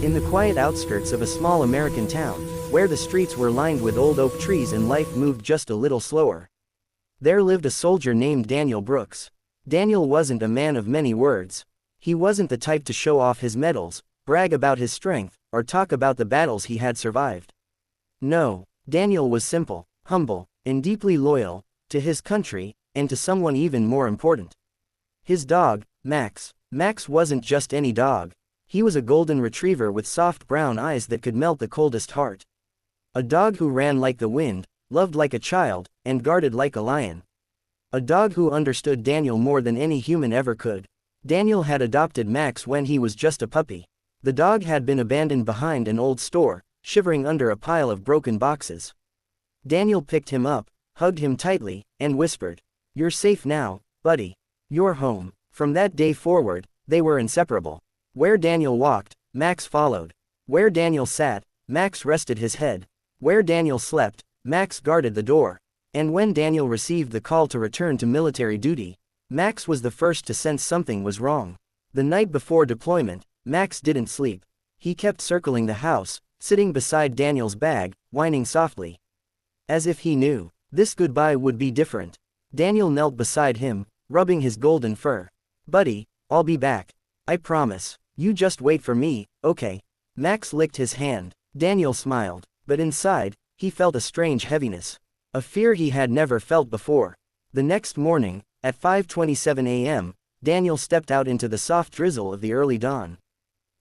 In the quiet outskirts of a small American town, where the streets were lined with old oak trees and life moved just a little slower, there lived a soldier named Daniel Brooks. Daniel wasn't a man of many words. He wasn't the type to show off his medals, brag about his strength, or talk about the battles he had survived. No, Daniel was simple, humble, and deeply loyal to his country, and to someone even more important. His dog, Max. Max wasn't just any dog. He was a golden retriever with soft brown eyes that could melt the coldest heart. A dog who ran like the wind, loved like a child, and guarded like a lion. A dog who understood Daniel more than any human ever could. Daniel had adopted Max when he was just a puppy. The dog had been abandoned behind an old store, shivering under a pile of broken boxes. Daniel picked him up, hugged him tightly, and whispered, "You're safe now, buddy. You're home." From that day forward, they were inseparable. Where Daniel walked, Max followed. Where Daniel sat, Max rested his head. Where Daniel slept, Max guarded the door. And when Daniel received the call to return to military duty, Max was the first to sense something was wrong. The night before deployment, Max didn't sleep. He kept circling the house, sitting beside Daniel's bag, whining softly. As if he knew, this goodbye would be different. Daniel knelt beside him, rubbing his golden fur. "Buddy, I'll be back. I promise. You just wait for me, okay?" Max licked his hand. Daniel smiled, but inside, he felt a strange heaviness. A fear he had never felt before. The next morning, at 5:27 a.m., Daniel stepped out into the soft drizzle of the early dawn.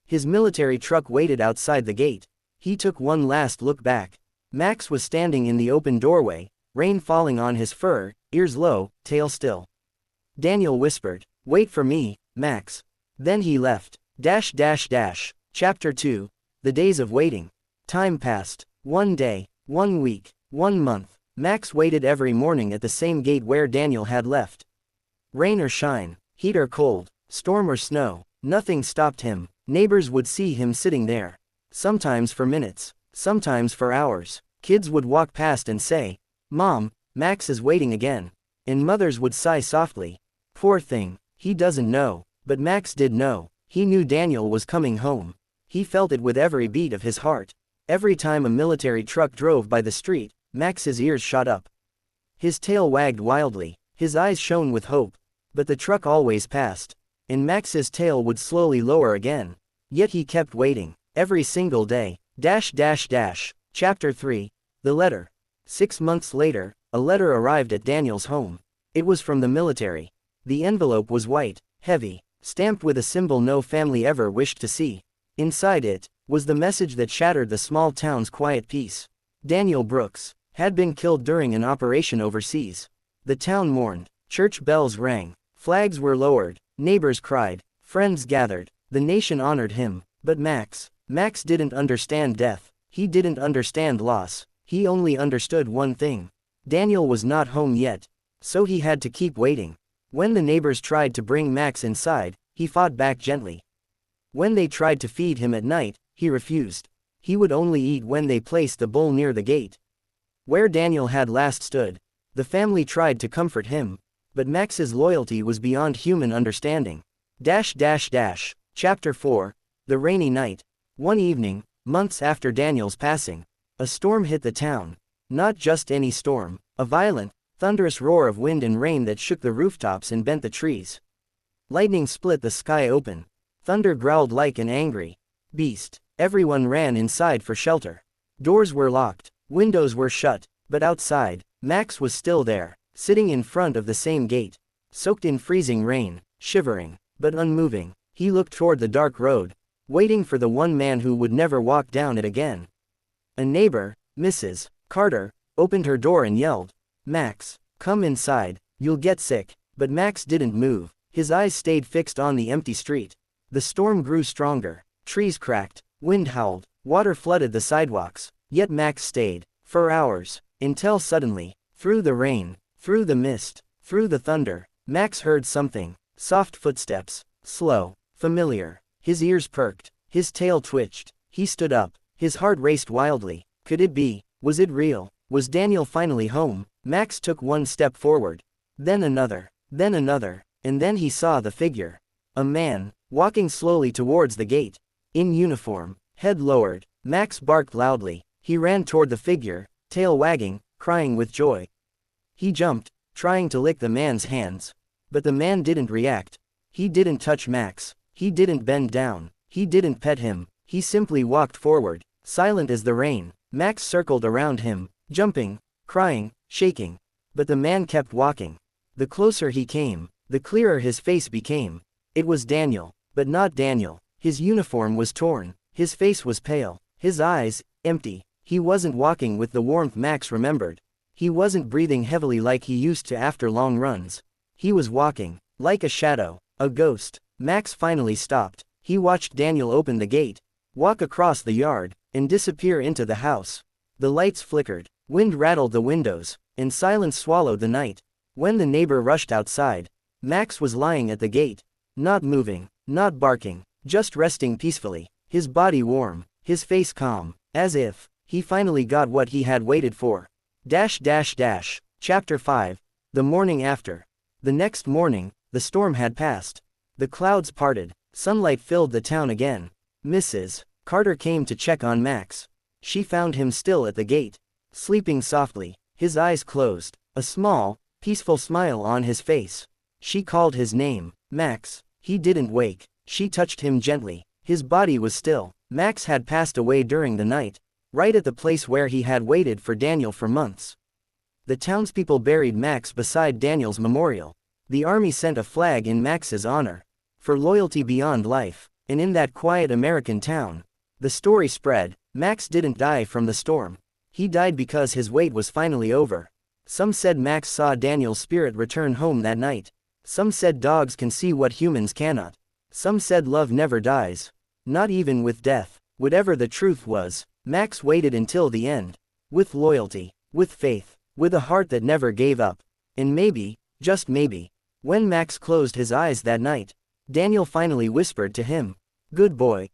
His military truck waited outside the gate. He took one last look back. Max was standing in the open doorway, rain falling on his fur, ears low, tail still. Daniel whispered, "Wait for me, Max." Then he left. Chapter 2. The days of waiting. Time passed. 1 day, 1 week, 1 month. Max waited every morning at the same gate where Daniel had left. Rain or shine, heat or cold, storm or snow, nothing stopped him. Neighbors would see him sitting there. Sometimes for minutes, sometimes for hours. Kids would walk past and say, "Mom, Max is waiting again." And mothers would sigh softly. "Poor thing, he doesn't know." But Max did know. He knew Daniel was coming home. He felt it with every beat of his heart. Every time a military truck drove by the street, Max's ears shot up. His tail wagged wildly, his eyes shone with hope. But the truck always passed, and Max's tail would slowly lower again. Yet he kept waiting, every single day. Chapter 3. The letter. 6 months later, a letter arrived at Daniel's home. It was from the military. The envelope was white, heavy, stamped with a symbol no family ever wished to see. Inside it was the message that shattered the small town's quiet peace. Daniel Brooks had been killed during an operation overseas. The town mourned, church bells rang, flags were lowered, neighbors cried, friends gathered. The nation honored him. But Max didn't understand death. He didn't understand loss. He only understood one thing. Daniel was not home yet. So he had to keep waiting. When the neighbors tried to bring Max inside, he fought back gently. When they tried to feed him at night, he refused. He would only eat when they placed the bowl near the gate. Where Daniel had last stood, the family tried to comfort him. But Max's loyalty was beyond human understanding. Chapter 4. The rainy night. One evening, months after Daniel's passing, a storm hit the town. Not just any storm, a violent, thunderous roar of wind and rain that shook the rooftops and bent the trees. Lightning split the sky open. Thunder growled like an angry beast. Everyone ran inside for shelter. Doors were locked, windows were shut, but outside, Max was still there, sitting in front of the same gate. Soaked in freezing rain, shivering, but unmoving, he looked toward the dark road, waiting for the one man who would never walk down it again. A neighbor, Mrs. Carter, opened her door and yelled, "Max, come inside, you'll get sick." But Max didn't move. His eyes stayed fixed on the empty street. The storm grew stronger. Trees cracked, wind howled, water flooded the sidewalks. Yet Max stayed, for hours, until suddenly, through the rain, through the mist, through the thunder, Max heard something. Soft footsteps, slow, familiar. His ears perked, his tail twitched. He stood up, his heart raced wildly. Could it be? Was it real? Was Daniel finally home? Max took one step forward, then another, and then he saw the figure. A man, walking slowly towards the gate. In uniform, Head lowered, Max barked loudly. He ran toward the figure, tail wagging, crying with joy. He jumped, trying to lick the man's hands. But the man didn't react. He didn't touch Max. He didn't bend down. He didn't pet him. He simply walked forward, silent as the rain. Max circled around him, jumping, crying, shaking. But the man kept walking. The closer he came, the clearer his face became. It was Daniel, but not Daniel. His uniform was torn. His face was pale. His eyes, empty. He wasn't walking with the warmth Max remembered. He wasn't breathing heavily like he used to after long runs. He was walking, like a shadow, a ghost. Max finally stopped. He watched Daniel open the gate, walk across the yard, and disappear into the house. The lights flickered, wind rattled the windows, and silence swallowed the night. When the neighbor rushed outside, Max was lying at the gate, not moving, not barking, just resting peacefully, his body warm, his face calm, as if he finally got what he had waited for. Chapter 5. The morning after. The next morning, the storm had passed. The clouds parted, sunlight filled the town again. Mrs. Carter came to check on Max. She found him still at the gate, sleeping softly, his eyes closed, a small, peaceful smile on his face. She called his name, Max. He didn't wake. She touched him gently. His body was still. Max had passed away during the night, right at the place where he had waited for Daniel for months. The townspeople buried Max beside Daniel's memorial. The army sent a flag in Max's honor, for loyalty beyond life. And in that quiet American town, the story spread. Max didn't die from the storm. He died because his wait was finally over. Some said Max saw Daniel's spirit return home that night. Some said dogs can see what humans cannot. Some said love never dies, not even with death. Whatever the truth was, Max waited until the end, with loyalty, with faith, with a heart that never gave up. And maybe, just maybe, when Max closed his eyes that night, Daniel finally whispered to him, "Good boy."